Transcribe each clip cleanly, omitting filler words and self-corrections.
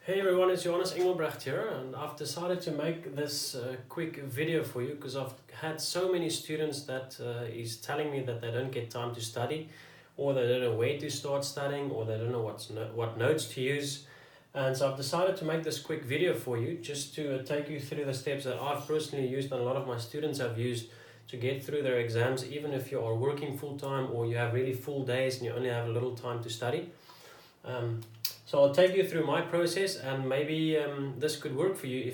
Hey everyone, it's Johannes Engelbrecht here, and I've decided to make this quick video for you because I've had so many students that is telling me that they don't get time to study, or they don't know where to start studying, or they don't know what notes to use. And so I've decided to make this quick video for you just to take you through the steps that I've personally used and a lot of my students have used to get through their exams, even if you are working full-time or you have really full days and you only have a little time to study. So I'll take you through my process, and maybe this could work for you.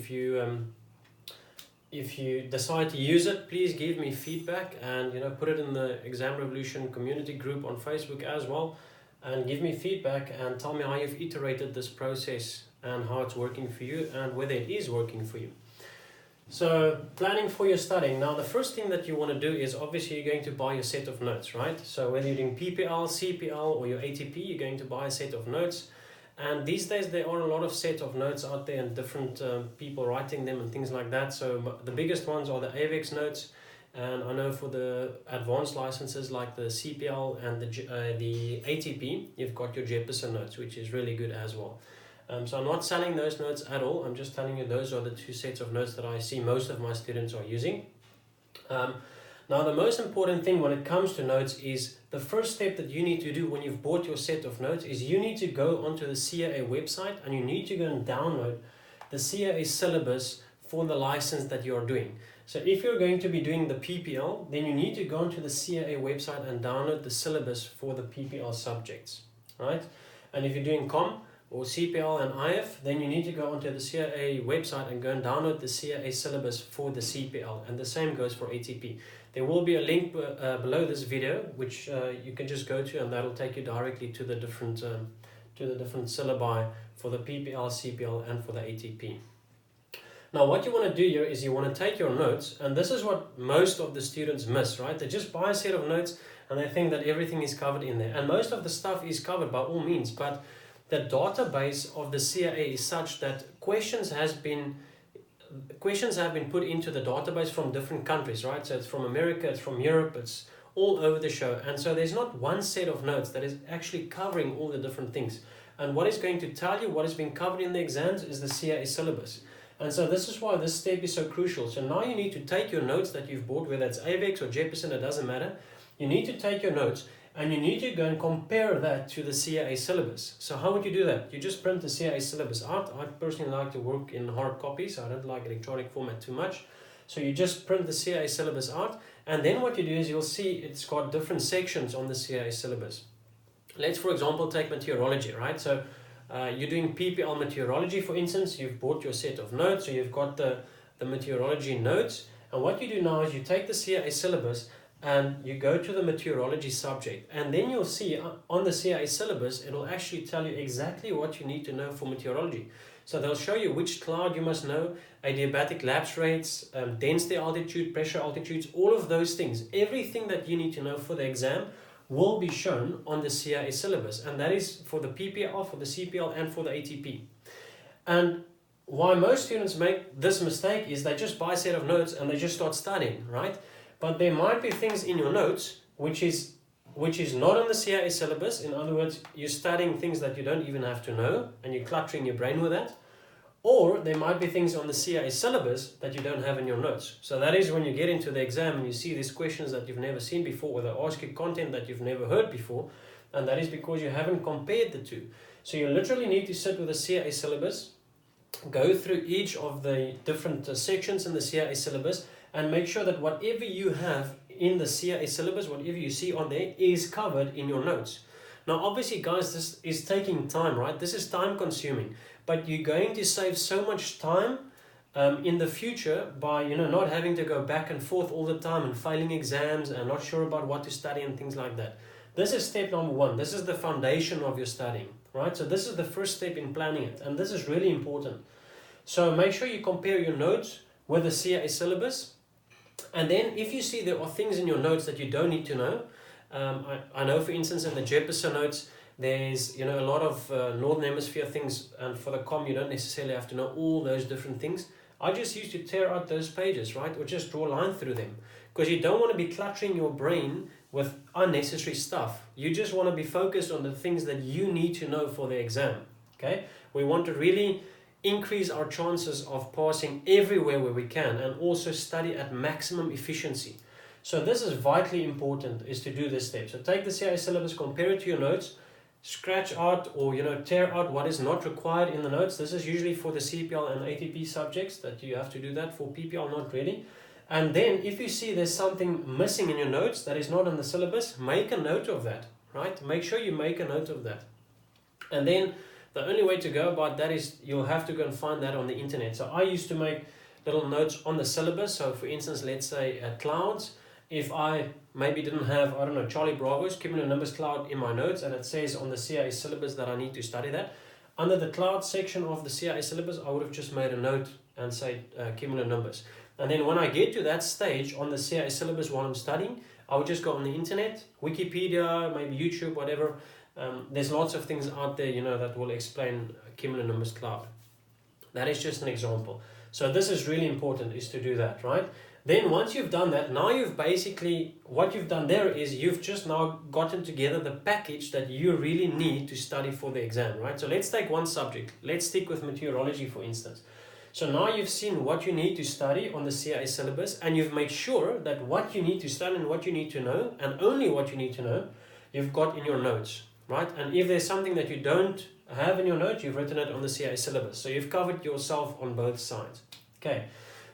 If you decide to use it, please give me feedback and put it in the Exam Revolution community group on Facebook as well, and give me feedback and tell me how you've iterated this process and how it's working for you and whether it is working for you. So planning for your studying. Now the first thing that you want to do is obviously you're going to buy a set of notes, right? So whether you're doing PPL, CPL or your ATP, you're going to buy a set of notes. And these days there are a lot of set of notes out there and different people writing them and things like that. So the biggest ones are the AVEX notes, and I know for the advanced licenses like the CPL and the ATP, you've got your Jefferson notes, which is really good as well. So I'm not selling those notes at all. I'm just telling you those are the two sets of notes that I see most of my students are using. Now the most important thing when it comes to notes is the first step that you need to do when you've bought your set of notes is you need to go onto the SACAA website and you need to go and download the SACAA syllabus for the license that you're doing. So if you're going to be doing the PPL, then you need to go onto the SACAA website and download the syllabus for the PPL subjects, right? And if you're doing COM or CPL and IF, then you need to go onto the SACAA website and go and download the SACAA syllabus for the CPL, and the same goes for ATP. There will be a link below this video which you can just go to, and that'll take you directly to the different syllabi for the PPL, CPL and for the ATP. Now what you want to do here is you want to take your notes, and this is what most of the students miss, right? They just buy a set of notes and they think that everything is covered in there, and most of the stuff is covered by all means, but the database of the SACAA is such that questions have been put into the database from different countries, right? So it's from America, it's from Europe, it's all over the show. And so there's not one set of notes that is actually covering all the different things. And what is going to tell you what is being covered in the exams is the SACAA syllabus. And so this is why this step is so crucial. So now you need to take your notes that you've bought, whether it's AVEX or Jefferson, it doesn't matter. You need to take your notes and you need to go and compare that to the SACAA syllabus. So how would you do that? You just print the SACAA syllabus out. I personally like to work in hard copies. I don't like electronic format too much. So you just print the SACAA syllabus out, and then what you do is you'll see it's got different sections on the SACAA syllabus. Let's for example take meteorology, right? So you're doing PPL meteorology, for instance. You've bought your set of notes, so you've got the meteorology notes, and what you do now is you take the SACAA syllabus and you go to the meteorology subject, and then you'll see on the SACAA syllabus it'll actually tell you exactly what you need to know for meteorology. So they'll show you which cloud you must know, adiabatic lapse rates, density altitude, pressure altitudes, all of those things. Everything that you need to know for the exam will be shown on the SACAA syllabus, and that is for the PPL, for the CPL and for the ATP. And why most students make this mistake is they just buy a set of notes and they just start studying, right? But there might be things in your notes which is not on the SACAA syllabus. In other words, you're studying things that you don't even have to know and you're cluttering your brain with that. Or there might be things on the SACAA syllabus that you don't have in your notes. So that is when you get into the exam and you see these questions that you've never seen before, or they ask you content that you've never heard before, and that is because you haven't compared the two. So you literally need to sit with the SACAA syllabus, go through each of the different sections in the SACAA syllabus, and make sure that whatever you have in the SACAA syllabus, whatever you see on there, is covered in your notes. Now obviously guys, this is taking time, right? This is time consuming, but you're going to save so much time in the future by not having to go back and forth all the time and failing exams and not sure about what to study and things like that. This is step number one. This is the foundation of your studying, right? So this is the first step in planning it, and this is really important. So make sure you compare your notes with the SACAA syllabus. And then if you see there are things in your notes that you don't need to know, I know for instance in the Jefferson notes there's a lot of Northern Hemisphere things, and for the COM you don't necessarily have to know all those different things. I just used to tear out those pages, right, or just draw a line through them, because you don't want to be cluttering your brain with unnecessary stuff. You just want to be focused on the things that you need to know for the exam. Okay, we want to really increase our chances of passing everywhere where we can, and also study at maximum efficiency. So this is vitally important, is to do this step. So take the CAA syllabus, compare it to your notes, scratch out or tear out what is not required in the notes. This is usually for the CPL and ATP subjects that you have to do that. For PPL, not really. And then if you see there's something missing in your notes that is not in the syllabus, make a note of that, right? Make sure you make a note of that. And then the only way to go about that is you'll have to go and find that on the internet. So I used to make little notes on the syllabus. So for instance, let's say clouds. If I maybe didn't have, I don't know, Charlie Bravo's cumulonimbus cloud in my notes, and it says on the CAA syllabus that I need to study that, under the cloud section of the CAA syllabus, I would have just made a note and say cumulonimbus. And then when I get to that stage on the CAA syllabus while I'm studying, I would just go on the internet, Wikipedia, maybe YouTube, whatever. There's lots of things out there, that will explain cumulonimbus cloud. That is just an example. So this is really important, is to do that, right? Then once you've done that, now you've basically, what you've done there is you've just now gotten together the package that you really need to study for the exam, right? So let's take one subject. Let's stick with meteorology, for instance. So now you've seen what you need to study on the CAA syllabus, and you've made sure that what you need to study and what you need to know, and only what you need to know, you've got in your notes, right? And if there's something that you don't have in your notes, you've written it on the CAA syllabus. So you've covered yourself on both sides. Okay.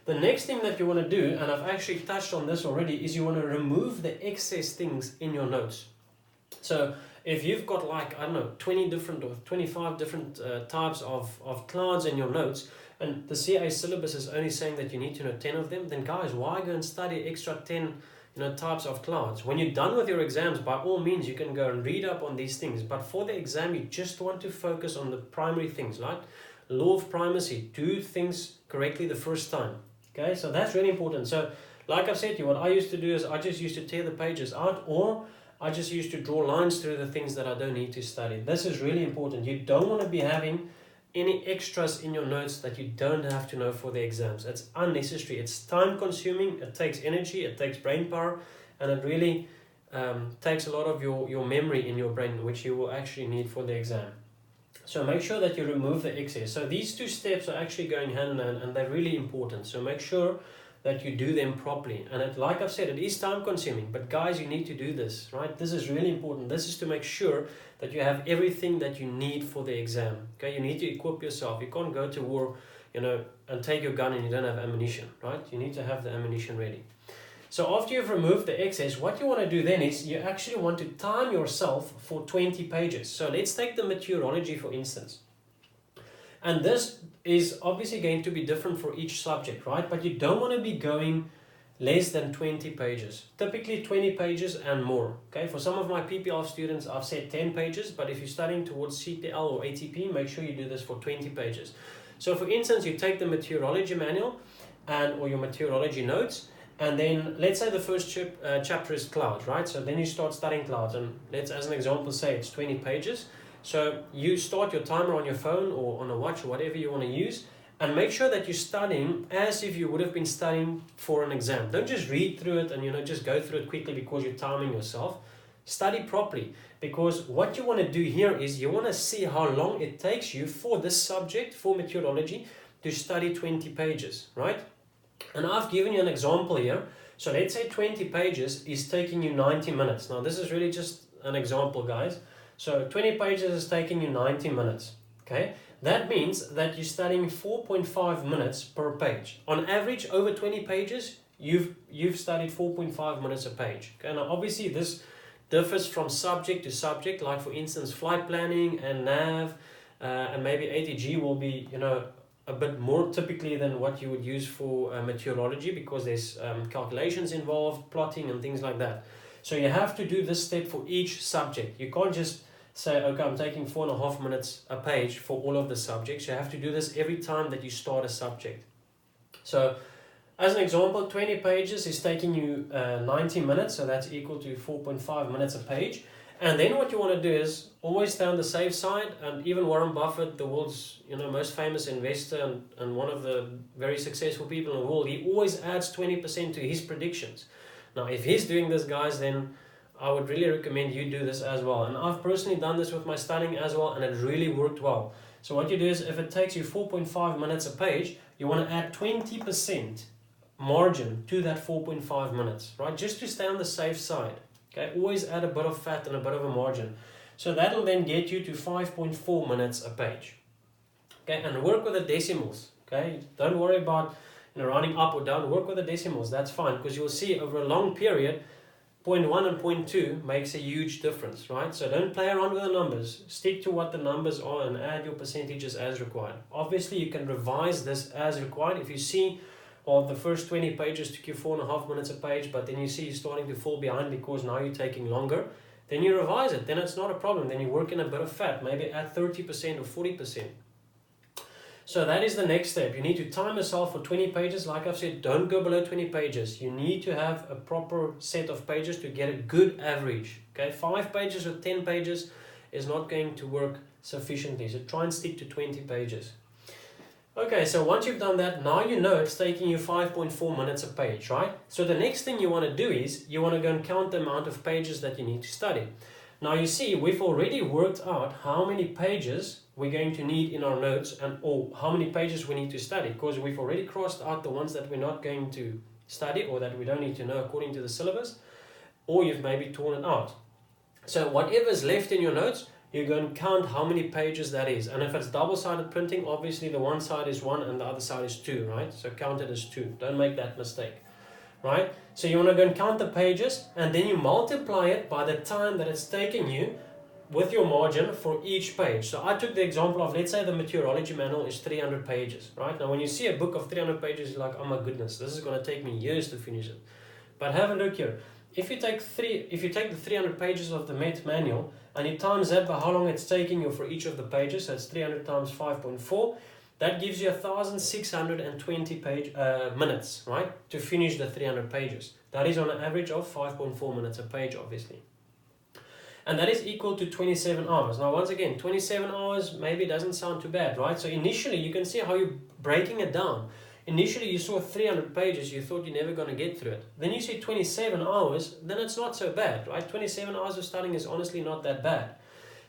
The next thing that you want to do, and I've actually touched on this already, is you want to remove the excess things in your notes. So if you've got like, I don't know, 20 different or 25 different types of clouds in your notes, and the CAA syllabus is only saying that you need to know 10 of them, then guys, why go and study extra 10 types of clouds? When you're done with your exams, by all means, you can go and read up on these things. But for the exam, you just want to focus on the primary things, right? Law of primacy, do things correctly the first time. Okay, so that's really important. So like I've said to you, what I used to do is I just used to tear the pages out, or I just used to draw lines through the things that I don't need to study. This is really important. You don't want to be having any extras in your notes that you don't have to know for the exams. It's unnecessary. It's time consuming. It takes energy. It takes brain power. And it really takes a lot of your memory in your brain, which you will actually need for the exam. So make sure that you remove the excess. So these two steps are actually going hand in hand, and they're really important. So make sure that you do them properly. And like I've said, it is time consuming, but guys, you need to do this, right? This is really important. This is to make sure that you have everything that you need for the exam. Okay, you need to equip yourself. You can't go to war, and take your gun and you don't have ammunition, right? You need to have the ammunition ready. So after you've removed the excess, what you want to do then is you actually want to time yourself for 20 pages. So let's take the meteorology, for instance. And this is obviously going to be different for each subject, right? But you don't want to be going less than 20 pages. Typically 20 pages and more. Okay, for some of my PPL students, I've said 10 pages, but if you're studying towards CPL or ATP, make sure you do this for 20 pages. So for instance, you take the meteorology manual or your meteorology notes, and then let's say the first chapter is clouds, right? So then you start studying clouds, and let's, as an example, say it's 20 pages. So you start your timer on your phone or on a watch or whatever you want to use, and make sure that you're studying as if you would have been studying for an exam. Don't just read through it and just go through it quickly because you're timing yourself. Study properly, because what you want to do here is you want to see how long it takes you for this subject, for meteorology, to study 20 pages, right? And I've given you an example here. So let's say 20 pages is taking you 90 minutes. Now this is really just an example, guys. So 20 pages is taking you 90 minutes. Okay, that means that you're studying 4.5 minutes per page. On average, over 20 pages, you've studied 4.5 minutes a page. Okay, now obviously this differs from subject to subject. Like for instance, flight planning and nav and maybe ATG will be a bit more typically than what you would use for meteorology, because there's calculations involved, plotting and things like that. So you have to do this step for each subject. You can't just say, okay, I'm taking 4.5 minutes a page for all of the subjects. You have to do this every time that you start a subject. So as an example, 20 pages is taking you 90 minutes, so that's equal to 4.5 minutes a page. And then what you want to do is always stay on the safe side. And even Warren Buffett, the world's most famous investor and one of the very successful people in the world, he always adds 20% to his predictions. Now, if he's doing this, guys, then I would really recommend you do this as well. And I've personally done this with my studying as well, and it really worked well. So what you do is, if it takes you 4.5 minutes a page, you want to add 20% margin to that 4.5 minutes, right? Just to stay on the safe side. Okay, always add a bit of fat and a bit of a margin. So that'll then get you to 5.4 minutes a page. Okay, and work with the decimals. Okay, don't worry about rounding up or down. Work with the decimals. That's fine, because you'll see over a long period, 0.1 and 0.2 makes a huge difference, right? So don't play around with the numbers. Stick to what the numbers are and add your percentages as required. Obviously, you can revise this as required. If you see, the first 20 pages took you 4.5 minutes a page, but then you see you're starting to fall behind because now you're taking longer, then you revise it. Then it's not a problem. Then you work in a bit of fat, maybe add 30% or 40%. So that is the next step. You need to time yourself for 20 pages. Like I've said, don't go below 20 pages. You need to have a proper set of pages to get a good average. Okay, 5 pages or 10 pages is not going to work sufficiently. So try and stick to 20 pages. Okay, so once you've done that, now you know it's taking you 5.4 minutes a page, right? So the next thing you want to do is you want to go and count the amount of pages that you need to study. Now you see, we've already worked out how many pages we're going to need in our notes, or how many pages we need to study, because we've already crossed out the ones that we're not going to study or that we don't need to know according to the syllabus, or you've maybe torn it out. So whatever's left in your notes, you're going to count how many pages that is. And if it's double-sided printing, obviously the one side is 1 and the other side is 2, right? So count it as 2. Don't make that mistake, right? So you want to go and count the pages, and then you multiply it by the time that it's taking you with your margin for each page. So I took the example of, let's say the meteorology manual is 300 pages, right? Now when you see a book of 300 pages, you're like, oh my goodness, this is going to take me years to finish it. But have a look here. If you take the 300 pages of the Met manual and you times that by how long it's taking you for each of the pages, so it's 300 times 5.4, that gives you 1,620 minutes, right, to finish the 300 pages. That is on an average of 5.4 minutes a page, obviously. And that is equal to 27 hours. Now, once again, 27 hours maybe doesn't sound too bad, right? So initially, you can see how you're breaking it down. Initially, you saw 300 pages, you thought you're never going to get through it. Then you see 27 hours, then it's not so bad, right? 27 hours of studying is honestly not that bad.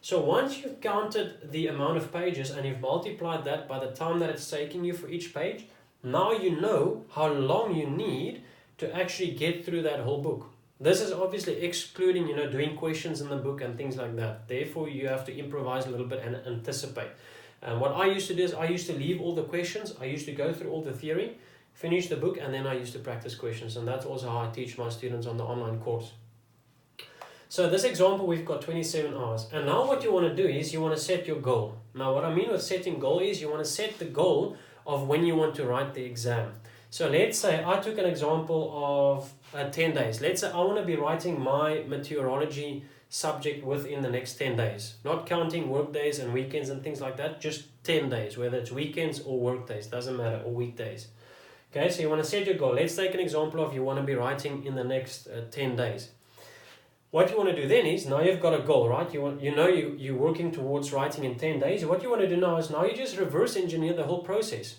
So once you've counted the amount of pages and you've multiplied that by the time that it's taking you for each page, now you know how long you need to actually get through that whole book. This is obviously excluding, doing questions in the book and things like that. Therefore, you have to improvise a little bit and anticipate. And what I used to do is I used to leave all the questions. I used to go through all the theory, finish the book, and then I used to practice questions. And that's also how I teach my students on the online course. So this example, we've got 27 hours. And now what you want to do is you want to set your goal. Now what I mean with setting goal is you want to set the goal of when you want to write the exam. So let's say I took an example of 10 days. Let's say I want to be writing my meteorology subject within the next 10 days. Not counting work days and weekends and things like that, just 10 days, whether it's weekends or work days, doesn't matter, or weekdays. Okay, so you want to set your goal. Let's take an example of you want to be writing in the next 10 days. What you want to do then is, now you've got a goal, right? You're working towards writing in 10 days. What you want to do now is you just reverse engineer the whole process.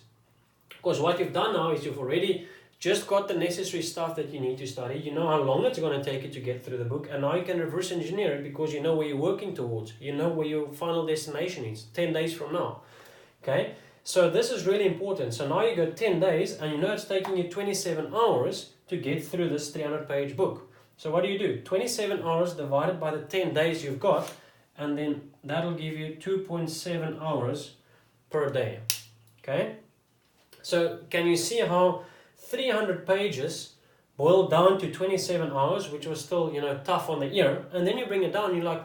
Because what you've done now is you've already just got the necessary stuff that you need to study. You know how long it's going to take you to get through the book. And now you can reverse engineer it because you know where you're working towards. You know where your final destination is 10 days from now. Okay? So this is really important. So now you got 10 days and you know it's taking you 27 hours to get through this 300-page book. So what do? 27 hours divided by the 10 days you've got, and then that'll give you 2.7 hours per day. Okay? So can you see how 300 pages boiled down to 27 hours, which was still, tough on the ear, and then you bring it down, you're like,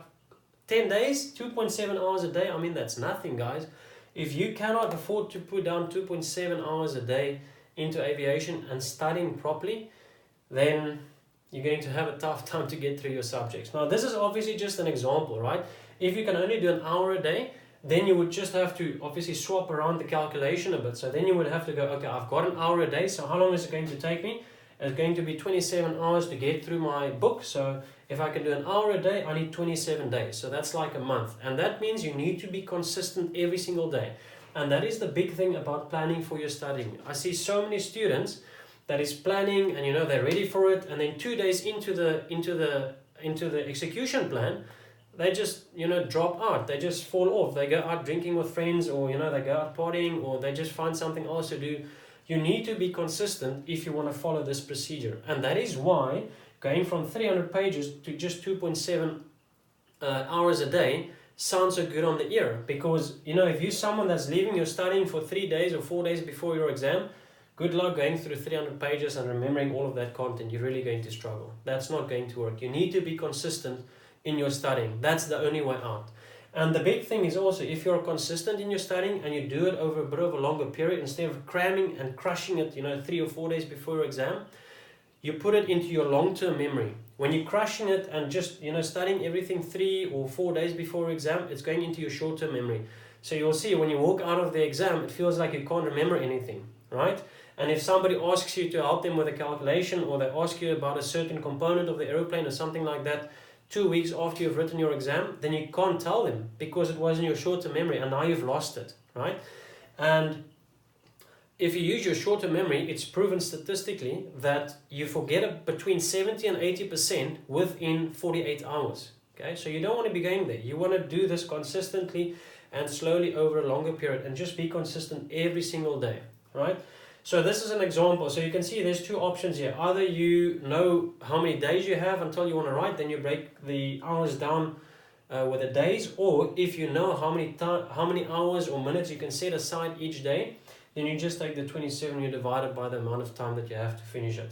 10 days, 2.7 hours a day? I mean, that's nothing, guys. If you cannot afford to put down 2.7 hours a day into aviation and studying properly, then you're going to have a tough time to get through your subjects. Now, this is obviously just an example, right? If you can only do an hour a day, then you would just have to obviously swap around the calculation a bit. So then you would have to go, okay, I've got an hour a day, so how long is it going to take me? It's going to be 27 hours to get through my book. So if I can do an hour a day, I need 27 days. So that's like a month. And that means you need to be consistent every single day. And that is the big thing about planning for your studying. I see so many students that is planning and they're ready for it. And then 2 days into the execution plan, they just, drop out. They just fall off. They go out drinking with friends, or, they go out partying, or they just find something else to do. You need to be consistent if you want to follow this procedure. And that is why going from 300 pages to just 2.7 hours a day sounds so good on the ear. Because, if you're someone that's leaving your studying for 3 days or 4 days before your exam, good luck going through 300 pages and remembering all of that content. You're really going to struggle. That's not going to work. You need to be consistent in your studying. That's the only way out. And the big thing is also, if you're consistent in your studying and you do it over a bit of a longer period, instead of cramming and crushing it, 3 or 4 days before your exam, you put it into your long-term memory. When you're crushing it and just, studying everything 3 or 4 days before your exam, it's going into your short-term memory. So you'll see when you walk out of the exam, it feels like you can't remember anything, right? And if somebody asks you to help them with a calculation, or they ask you about a certain component of the aeroplane or something like that, 2 weeks after you've written your exam, then you can't tell them because it was in your short-term memory and now you've lost it, right? And if you use your short-term memory, it's proven statistically that you forget between 70 and 80% within 48 hours. Okay, so you don't want to be going there. You want to do this consistently and slowly over a longer period, and just be consistent every single day, right? So this is an example. So you can see there's 2 options here. Either you know how many days you have until you want to write, then you break the hours down with the days. Or if you know how many hours or minutes you can set aside each day, then you just take the 27, you divide it by the amount of time that you have to finish it.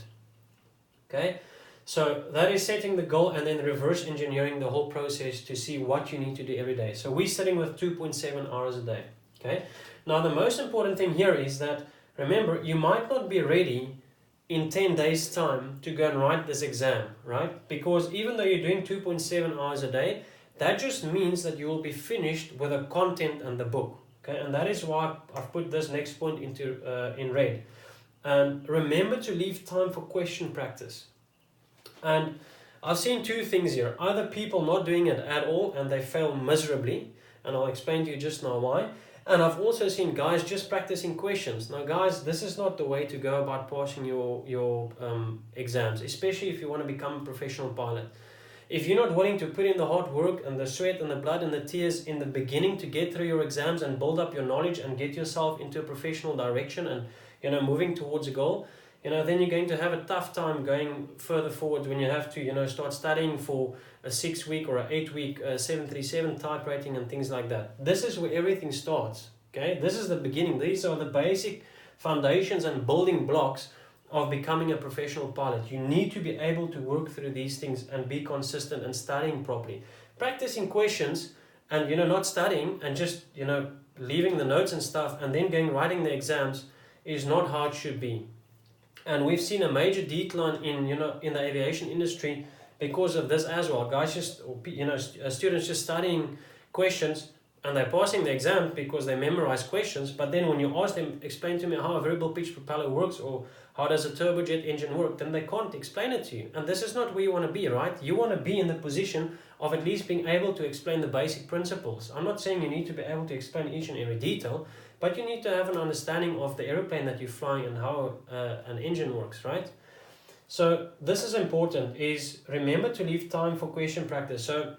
Okay, so that is setting the goal and then reverse engineering the whole process to see what you need to do every day. So we're sitting with 2.7 hours a day. Okay, now the most important thing here is that, remember, you might not be ready in 10 days time to go and write this exam, right? Because even though you're doing 2.7 hours a day, that just means that you will be finished with the content and the book. Okay, and that is why I've put this next point into in red. And remember to leave time for question practice. And I've seen 2 things here. Either people not doing it at all and they fail miserably, and I'll explain to you just now why. And I've also seen guys just practicing questions. Now guys, this is not the way to go about passing your exams, especially if you want to become a professional pilot. If you're not willing to put in the hard work and the sweat and the blood and the tears in the beginning to get through your exams and build up your knowledge and get yourself into a professional direction and, moving towards a goal, then you're going to have a tough time going further forward when you have to, start studying for a 6-week or an 8-week 737 type rating and things like that. This is where everything starts, okay? This is the beginning. These are the basic foundations and building blocks of becoming a professional pilot. You need to be able to work through these things and be consistent and studying properly. Practicing questions and, not studying and just, leaving the notes and stuff and then writing the exams is not how it should be. And we've seen a major decline in the aviation industry because of this as well. Guys students just studying questions and they're passing the exam because they memorize questions, but then when you ask them, explain to me how a variable pitch propeller works or how does a turbojet engine work, then they can't explain it to you. And this is not where you want to be, right? You want to be in the position of at least being able to explain the basic principles. I'm not saying you need to be able to explain each and every detail, but you need to have an understanding of the aeroplane that you're flying and how an engine works, right? So this is important, is remember to leave time for question practice. So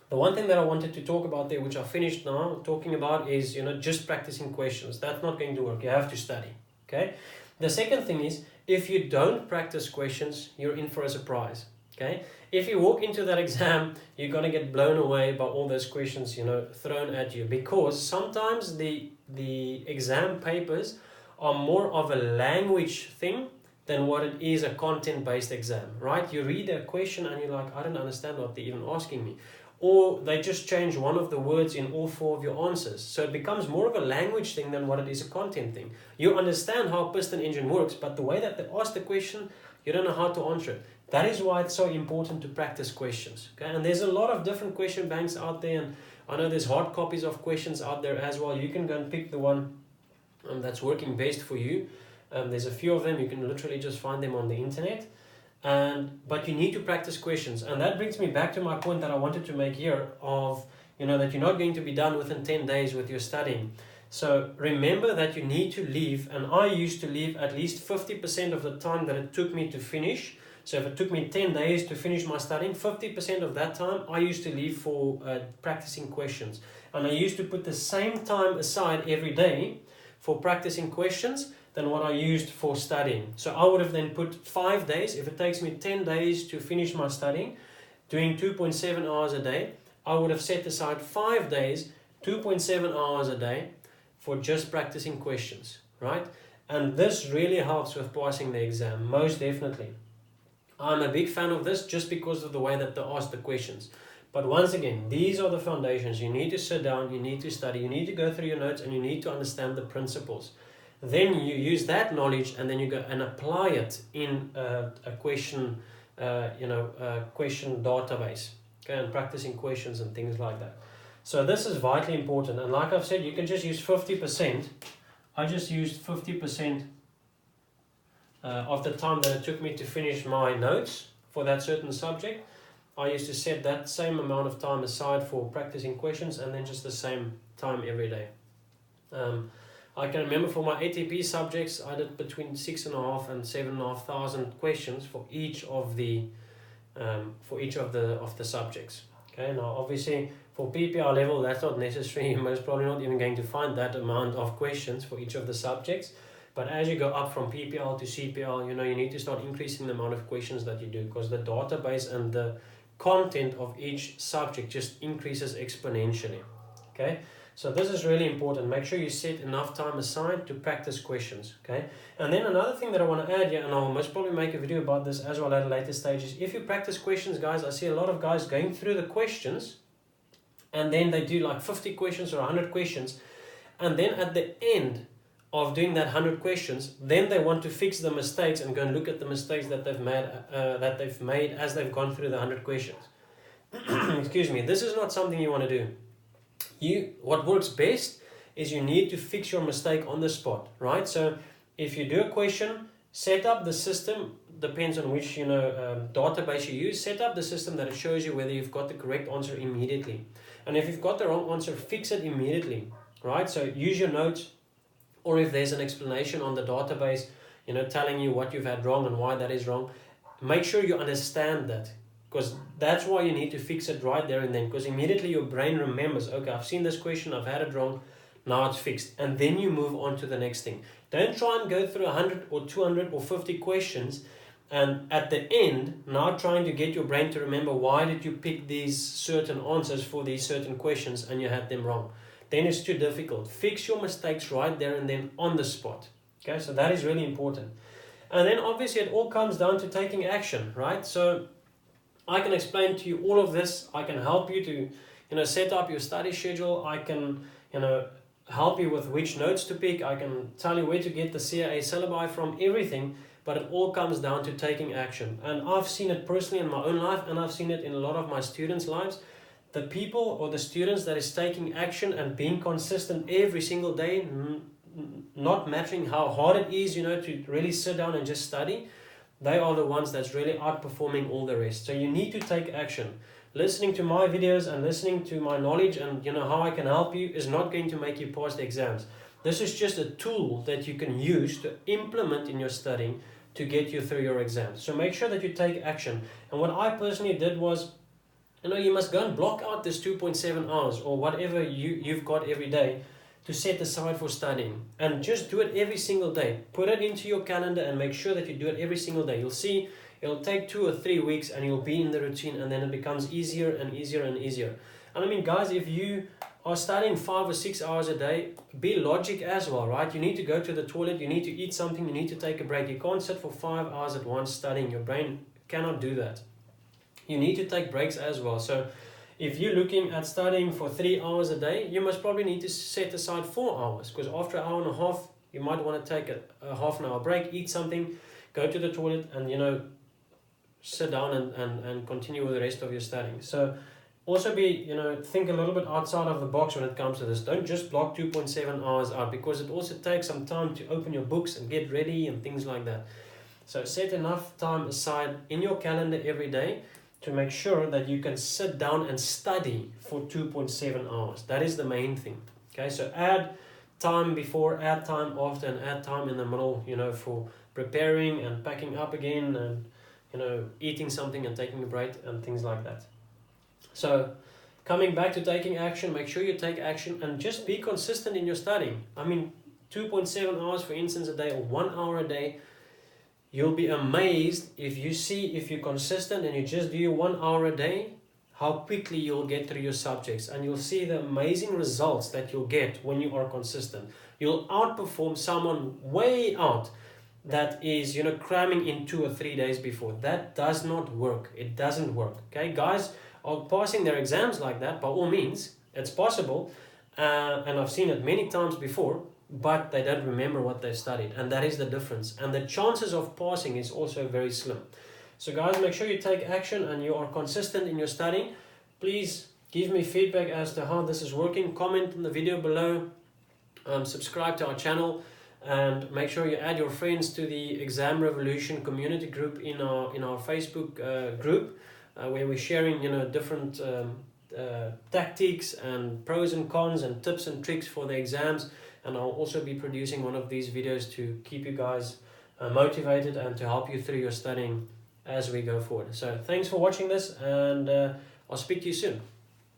the one thing that I wanted to talk about there, which I finished now talking about, is just practicing questions. That's not going to work. You have to study, okay? The second thing is, if you don't practice questions, you're in for a surprise, okay? If you walk into that exam, you're going to get blown away by all those questions, thrown at you, because sometimes the exam papers are more of a language thing than what it is a content-based exam, right? You read a question and you're like, I don't understand what they're even asking me. Or they just change one of the words in all 4 of your answers. So it becomes more of a language thing than what it is a content thing. You understand how a piston engine works, but the way that they ask the question, you don't know how to answer it. That is why it's so important to practice questions. Okay? And there's a lot of different question banks out there, and I know there's hard copies of questions out there as well. You can go and pick the one that's working best for you. There's a few of them. You can literally just find them on the internet. But you need to practice questions, and that brings me back to my point that I wanted to make here of that you're not going to be done within 10 days with your studying. So remember that you need to leave, and I used to leave at least 50% of the time that it took me to finish. So if it took me 10 days to finish my studying, 50% of that time I used to leave for practicing questions. And I used to put the same time aside every day for practicing questions than what I used for studying. So I would have then put 5 days. If it takes me 10 days to finish my studying, doing 2.7 hours a day, I would have set aside 5 days, 2.7 hours a day for just practicing questions, right? And this really helps with passing the exam, most definitely. I'm a big fan of this just because of the way that they ask the questions. But once again, these are the foundations. You need to sit down, you need to study, you need to go through your notes, and you need to understand the principles. Then you use that knowledge and then you go and apply it in a question, question database, okay, and practicing questions and things like that. So this is vitally important. And like I've said, you can just use 50%. I just used 50% of the time that it took me to finish my notes for that certain subject. I used to set that same amount of time aside for practicing questions and then just the same time every day. I can remember for my ATP subjects, I did between 6,500 and 7,500 questions for each of the subjects. Okay, now obviously for PPR level, that's not necessary. You're most probably not even going to find that amount of questions for each of the subjects. But as you go up from PPL to CPL, you need to start increasing the amount of questions that you do, because the database and the content of each subject just increases exponentially. Okay, so this is really important. Make sure you set enough time aside to practice questions. Okay, and then another thing that I want to add here, and I'll most probably make a video about this as well at a later stage, is if you practice questions, guys, I see a lot of guys going through the questions and then they do like 50 questions or 100 questions, and then at the end of doing that 100 questions, then they want to fix the mistakes and go and look at the mistakes that they've made as they've gone through the 100 questions. Excuse me. This is not something you want to do. What works best is you need to fix your mistake on the spot, right? So if you do a question, set up the system, depends on which database you use, set up the system that it shows you whether you've got the correct answer immediately. And if you've got the wrong answer, fix it immediately, right? So use your notes, or if there's an explanation on the database, telling you what you've had wrong and why that is wrong, make sure you understand that, because that's why you need to fix it right there and then, because immediately your brain remembers, okay, I've seen this question, I've had it wrong, now it's fixed, and then you move on to the next thing. Don't try and go through 100 or 200 or 50 questions and at the end now trying to get your brain to remember why did you pick these certain answers for these certain questions and you had them wrong. Then it's too difficult. Fix your mistakes right there and then on the spot. Okay, so that is really important. And then obviously it all comes down to taking action, right? So I can explain to you all of this. I can help you to, set up your study schedule. I can, help you with which notes to pick. I can tell you where to get the SACAA syllabi from, everything. But it all comes down to taking action. And I've seen it personally in my own life, and I've seen it in a lot of my students' lives. The people or the students that is taking action and being consistent every single day, not mattering how hard it is, to really sit down and just study, they are the ones that's really outperforming all the rest. So you need to take action. Listening to my videos and listening to my knowledge and how I can help you is not going to make you pass the exams. This is just a tool that you can use to implement in your studying to get you through your exams. So make sure that you take action. And what I personally did was, you must go and block out this 2.7 hours or whatever you've got every day to set aside for studying. And just do it every single day. Put it into your calendar and make sure that you do it every single day. You'll see it'll take 2 or 3 weeks and you'll be in the routine, and then it becomes easier and easier and easier. And guys, if you are studying 5 or 6 hours a day, be logic as well, right? You need to go to the toilet, you need to eat something, you need to take a break. You can't sit for 5 hours at once studying. Your brain cannot do that. You need to take breaks as well. So if you're looking at studying for 3 hours a day, you must probably need to set aside 4 hours, because after an hour and a half, you might want to take a half an hour break, eat something, go to the toilet, and sit down and continue with the rest of your studying. So also think a little bit outside of the box when it comes to this. Don't just block 2.7 hours out, because it also takes some time to open your books and get ready and things like that. So set enough time aside in your calendar every day to make sure that you can sit down and study for 2.7 hours. That is the main thing. Okay, so add time before, add time after, and add time in the middle, for preparing and packing up again and eating something and taking a break and things like that. So coming back to taking action, make sure you take action and just be consistent in your studying. I mean, 2.7 hours, for instance, a day, or 1 hour a day. You'll be amazed if you're consistent and you just do 1 hour a day, how quickly you'll get through your subjects, and you'll see the amazing results that you'll get when you are consistent. You'll outperform someone way out that is cramming in 2 or 3 days before. That does not work. It doesn't work. Okay, guys are passing their exams like that. By all means, it's possible, and I've seen it many times before, but they don't remember what they've studied, and that is the difference. And the chances of passing is also very slim. So guys, make sure you take action and you are consistent in your studying. Please give me feedback as to how this is working. Comment in the video below, subscribe to our channel, and make sure you add your friends to the Exam Revolution community group in our Facebook group, where we're sharing different tactics and pros and cons and tips and tricks for the exams. And I'll also be producing one of these videos to keep you guys motivated and to help you through your studying as we go forward. So thanks for watching this, and I'll speak to you soon.